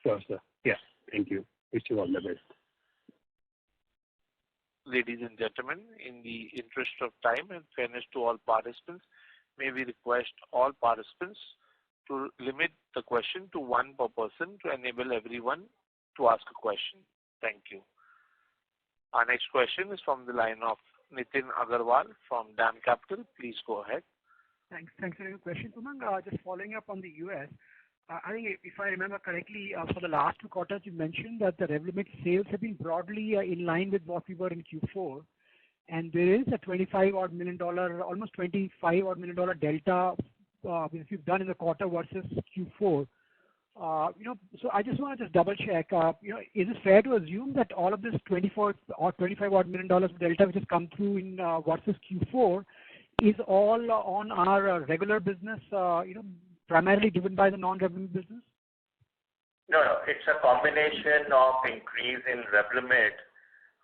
Sure, sir. Yes, thank you. Wish you all the best. Ladies and gentlemen, in the interest of time and fairness to all participants, may we request all participants to limit the question to one per person to enable everyone to ask a question. Thank you. Our next question is from the line of Nitin Agarwal from DAM Capital. Please go ahead. Thanks for your question, Umang. Just following up on the US. I think if I remember correctly, for the last 2 quarters, you mentioned that the Revlimid sales have been broadly in line with what we were in Q4. And there is a $25 million, almost $25 million delta which you've done in the quarter versus Q4. So I just want to just double check. Is it fair to assume that all of this $24 or $25 million delta which has come through in versus Q4 is all on our regular business, primarily driven by the non-Revlimid business? No, it's a combination of increase in Revlimid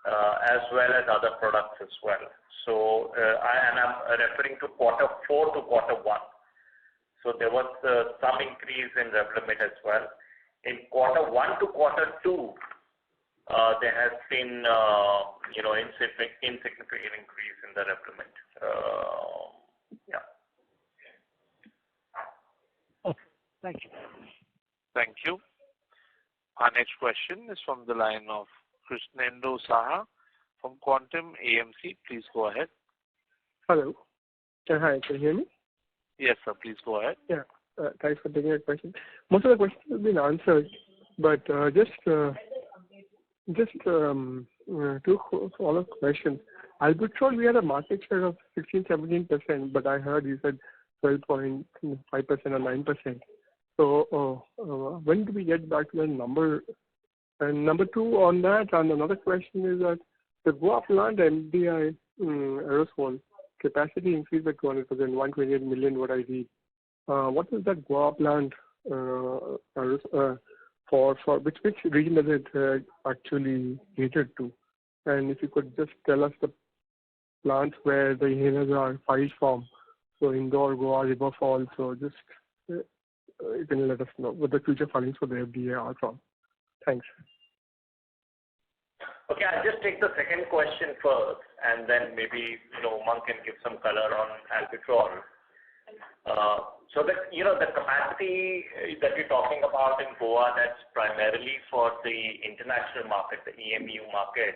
as well as other products as well. So, I'm referring to quarter 4 to quarter 1. So there was some increase in Revlimid as well. In quarter 1 to quarter 2, there has been, insignificant increase in the Revlimid. Yeah. Okay. Thank you. Thank you. Our next question is from the line of Krishnendu Saha from Quantum AMC. Please go ahead. Hello. Hi, can you hear me? Yes, sir. Please go ahead. Yeah. Thanks for taking that question. Most of the questions have been answered, but just 2 follow-up questions. Albuterol, we had a market share of 16-17%, but I heard you said 12.5% or 9%. So when do we get back to the number? And number 2 on that, and another question is that The Goa plant MDI aerosol capacity increased by 200%, 128 million what I read. What is that Goa plant for which region does it actually cater to? And if you could just tell us the plants where the inhalers are filed from, so Indore, Goa, River Falls, so just you can let us know what the future filings for the FDA are from. Thanks. Okay, I'll just take the second question first, and then maybe Umang can give some color on albuterol. So that the capacity that you're talking about in Goa, that's primarily for the international market, the EMU market,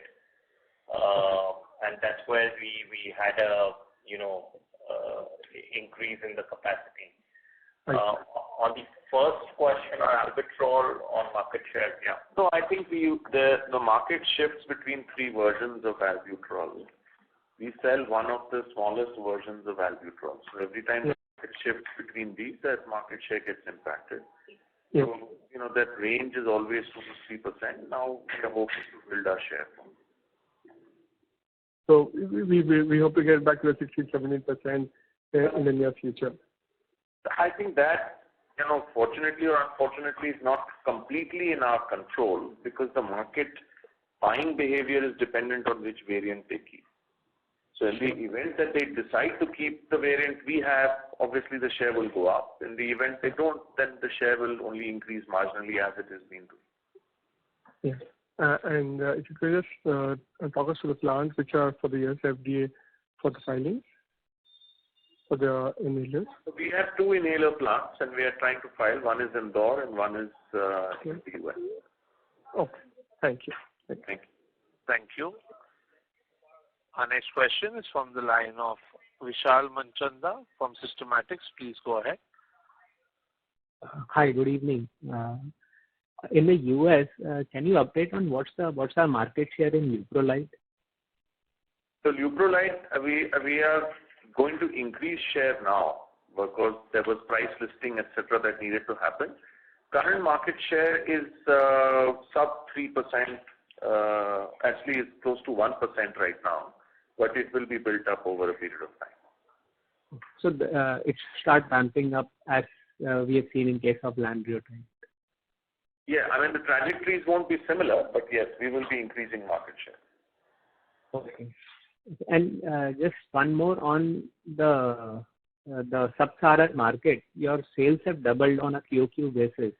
and that's where we had a increase in the capacity. On the first question on albuterol on market share, yeah. So I think the market shifts between three versions of albuterol. We sell one of the smallest versions of albuterol. So every time the market shifts between these, that market share gets impacted. Yeah. So that range is always 2 to 3%. Now we are hoping to build our share. So we hope to get back to the 16-17% in the near future. I think that, fortunately or unfortunately, is not completely in our control because the market buying behavior is dependent on which variant they keep. So in the event that they decide to keep the variant we have, obviously the share will go up. In the event they don't, then the share will only increase marginally as it has been doing. Yes. And if you could just talk us through the plans which are for the US FDA for the filings for the inhalers. So we have 2 inhaler plants and we are trying to file. One is Indore and one is in the US. Okay. Thank you. Thank you. Thank you. Our next question is from the line of Vishal Manchanda from Systematics. Please go ahead. Hi, good evening. In the US, can you update on what's our market share in Leuprolide? So Leuprolide, we are going to increase share now because there was price listing, etc., that needed to happen. Current market share is sub 3%. Actually, it's close to 1% right now, but it will be built up over a period of time. So it start ramping up as we have seen in case of Lanreotide. Yeah, I mean the trajectories won't be similar, but yes, we will be increasing market share. Okay. And just one more on the sub-Saharan market. Your sales have doubled on a QoQ basis.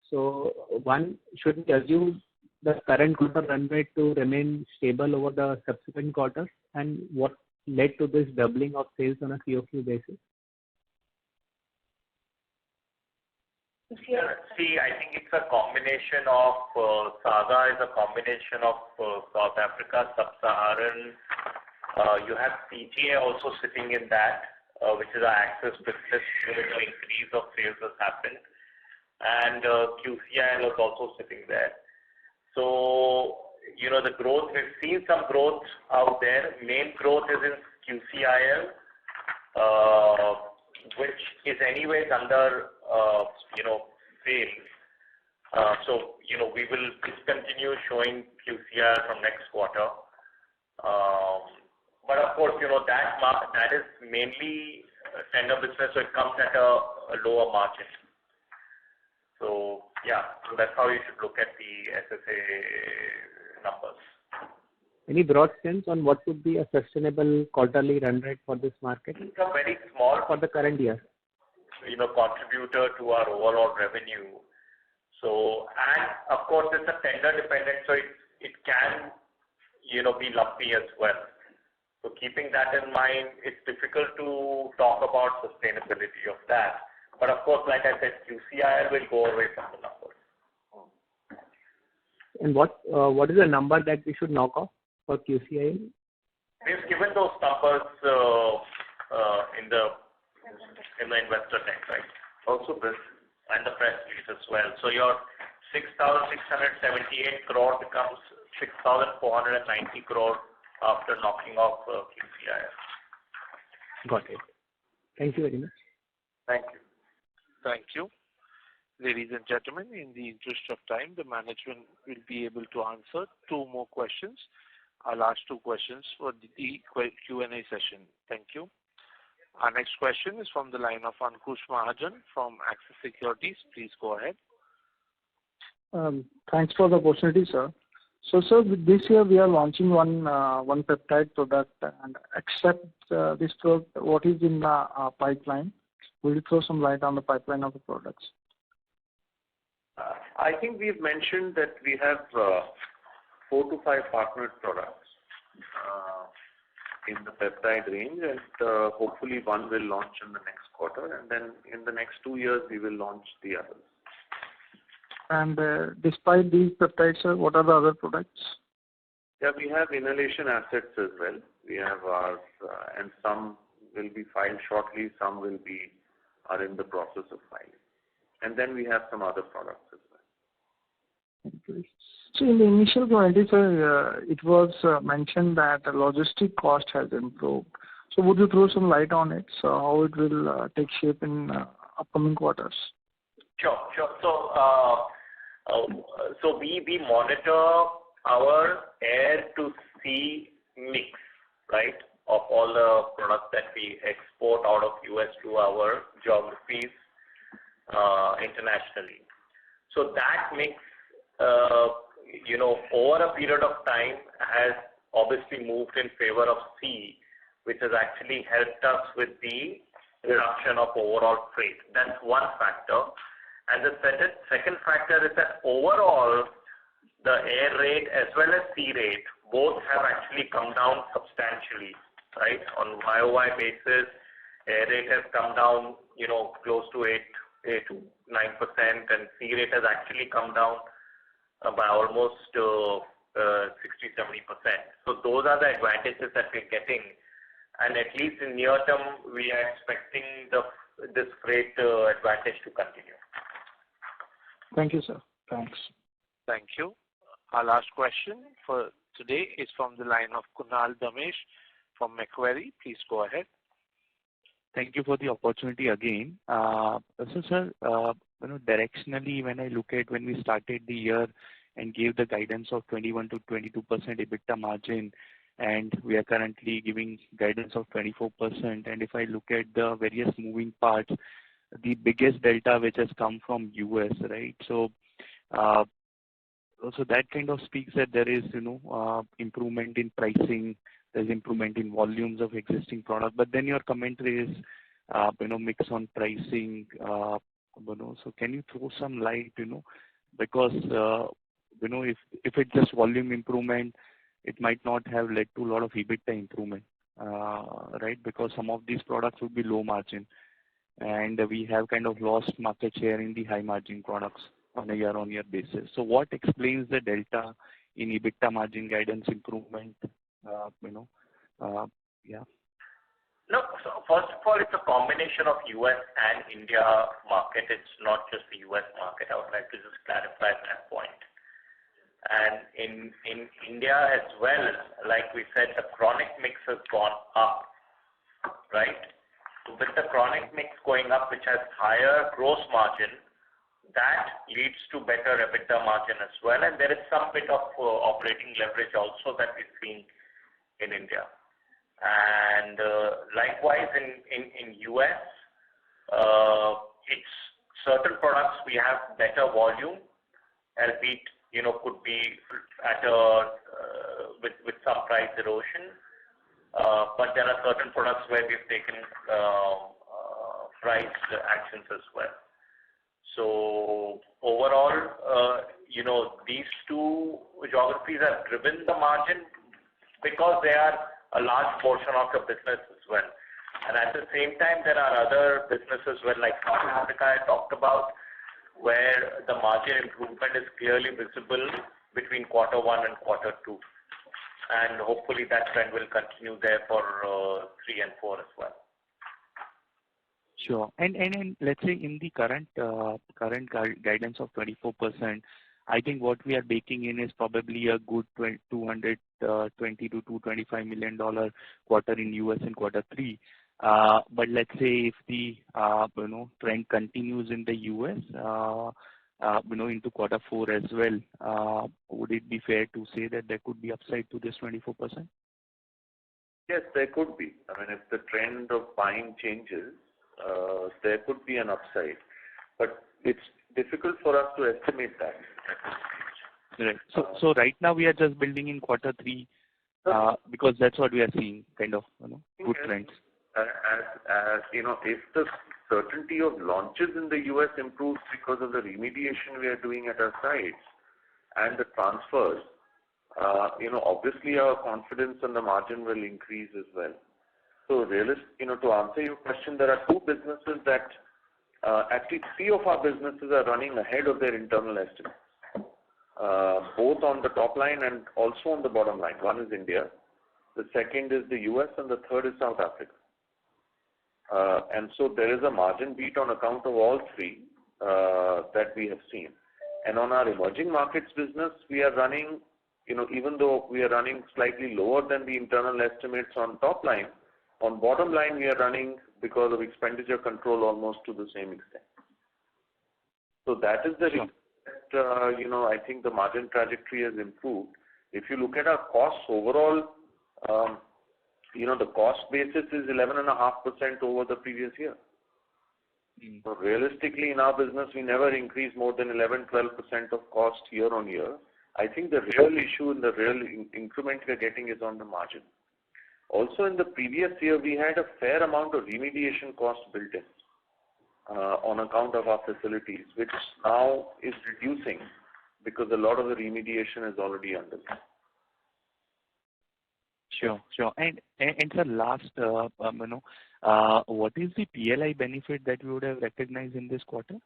So one, should we assume the current quarter run rate to remain stable over the subsequent quarters? And what led to this doubling of sales on a QoQ basis? See, I think it's a combination of Saga is a combination of South Africa, Sub-Saharan. You have PGA also sitting in that, which is our access business where the increase of sales has happened, and QCIL is also sitting there. So the growth, we've seen some growth out there. Main growth is in QCIL, which is anyways under sales. So we will discontinue showing QCIL from next quarter. But of course, that is mainly tender business, so it comes at a lower margin. So yeah, so that's how you should look at the SSA numbers. Any broad sense on what would be a sustainable quarterly run rate for this market? It's a very small for the current year. Contributor to our overall revenue. So, and of course, it's a tender dependent, so it can, be lumpy as well. So keeping that in mind, it's difficult to talk about sustainability of that. But of course, like I said, QCIL will go away from the numbers. And what is the number that we should knock off for QCIL? We've given those numbers in the investor deck, right? Also press. And the press release as well. So your 6,678 crore becomes 6,490 crore after knocking off QCIL. Got it. Thank you very much. Thank you. Thank you. Ladies and gentlemen, in the interest of time, the management will be able to answer 2 more questions. our last two questions for the Q&A session. Thank you. Our next question is from the line of Ankush Mahajan from Axis Securities. Please go ahead. Thanks for the opportunity, sir. So, sir, this year we are launching one peptide product, and except this product, what is in the pipeline? Will you throw some light on the pipeline of the products? I think we've mentioned that we have 4 to 5 partnered products in the peptide range, and hopefully one will launch in the next quarter, and then in the next 2 years we will launch the others. And despite these peptides, sir, what are the other products? Yeah, we have inhalation assets as well. We have ours, and some will be filed shortly, some are in the process of filing. And then we have some other products as well. Okay. So in the initial commentary, sir, it was mentioned that the logistic cost has improved. So would you throw some light on it, so how it will take shape in upcoming quarters? Sure. So we monitor our air to sea mix, right, of all the products that we export out of US to our geographies internationally. So that mix, over a period of time has obviously moved in favor of sea, which has actually helped us with the reduction of overall freight. That's one factor. And the second factor is that overall, the air rate as well as sea rate both have actually come down substantially, right? On YOY basis, air rate has come down, close to 8 to 9%, and sea rate has actually come down by almost 60-70%. So those are the advantages that we're getting, and at least in near term, we are expecting this freight advantage to continue. Thank you, sir. Thanks. Thank you. Our last question for today is from the line of Kunal Damesh from Macquarie. Please go ahead. Thank you for the opportunity again. So, sir, directionally, when I look at when we started the year and gave the guidance of 21 to 22% EBITDA margin, and we are currently giving guidance of 24%. And if I look at the various moving parts, the biggest delta which has come from US, right? So that kind of speaks that there is, improvement in pricing, there's improvement in volumes of existing product. But then your commentary is, mix on pricing. So can you throw some light, because if it's just volume improvement, it might not have led to a lot of EBITDA improvement, right? Because some of these products would be low margin, and we have kind of lost market share in the high margin products on a year-on-year basis. So what explains the delta in EBITDA margin guidance improvement? Yeah. No, so first of all, it's a combination of US and India market. It's not just the US market. I would like to just clarify that point. And in India as well, like we said, the chronic mix has gone up, right? So with the chronic mix going up, which has higher gross margin, that leads to better EBITDA margin as well. And there is some bit of operating leverage also that we've seen in India. And likewise in US, it's certain products we have better volume, albeit could be at with some price erosion. But there are certain products where we've taken price actions as well. So overall, these two geographies have driven the margin because they are a large portion of the business as well. And at the same time, there are other businesses where, like South Africa I talked about, where the margin improvement is clearly visible between quarter 1 and quarter 2. And hopefully that trend will continue there for 3 and 4 as well. Sure. And let's say in the current guidance of 24%, I think what we are baking in is probably a good $220 to $225 million quarter in US in quarter 3. But let's say if the trend continues in the US, into quarter four as well, would it be fair to say that there could be upside to this 24%? Yes, there could be. I mean, if the trend of buying changes, there could be an upside. But it's difficult for us to estimate that. Right. So right now we are just building in quarter three because that's what we are seeing, kind of, good trends. As if the certainty of launches in the US improves because of the remediation we are doing at our sites and the transfers, obviously our confidence on the margin will increase as well. So to answer your question, there are two businesses that actually three of our businesses are running ahead of their internal estimates, both on the top line and also on the bottom line. One is India, the second is the US, and the third is South Africa. And so there is a margin beat on account of all three that we have seen. And on our emerging markets business, we are running, even though we are running slightly lower than the internal estimates on top line, on bottom line we are running because of expenditure control almost to the same extent. So that is the reason that, I think the margin trajectory has improved. If you look at our costs overall, the cost basis is 11.5% over the previous year. So realistically, in our business, we never increase more than 11-12% of cost year on year. I think the real issue and the real increment we are getting is on the margin. Also, in the previous year, we had a fair amount of remediation cost built in on account of our facilities, which now is reducing because a lot of the remediation is already underway. Sure. And sir, last, what is the PLI benefit that we would have recognized in this quarter?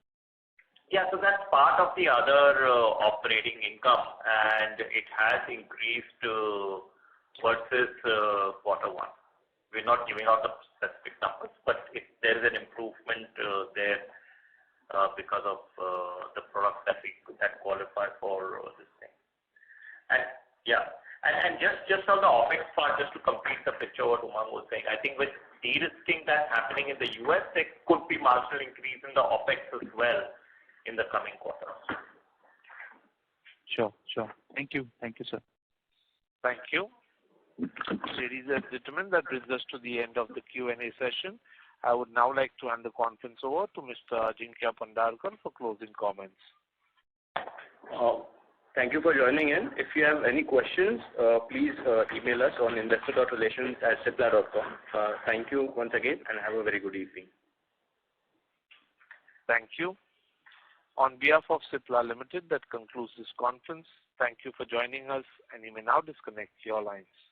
Yeah, so that's part of the other operating income, and it has increased versus quarter one. We're not giving out the specific numbers, but there is an improvement there because of the products that qualify for this thing. And yeah. And just on the OpEx part, just to complete the picture what Umang was saying, I think with de-risking that's happening in the US, there could be marginal increase in the OpEx as well in the coming quarters. Sure. Thank you, sir. Thank you. Ladies and gentlemen, that brings us to the end of the Q&A session. I would now like to hand the conference over to Mr. Ajinkya Pandharkar for closing comments. Thank you for joining in. If you have any questions, please email us on investor.relations@cipla.com. Thank you once again and have a very good evening. Thank you. On behalf of Cipla Limited, that concludes this conference. Thank you for joining us, and you may now disconnect your lines.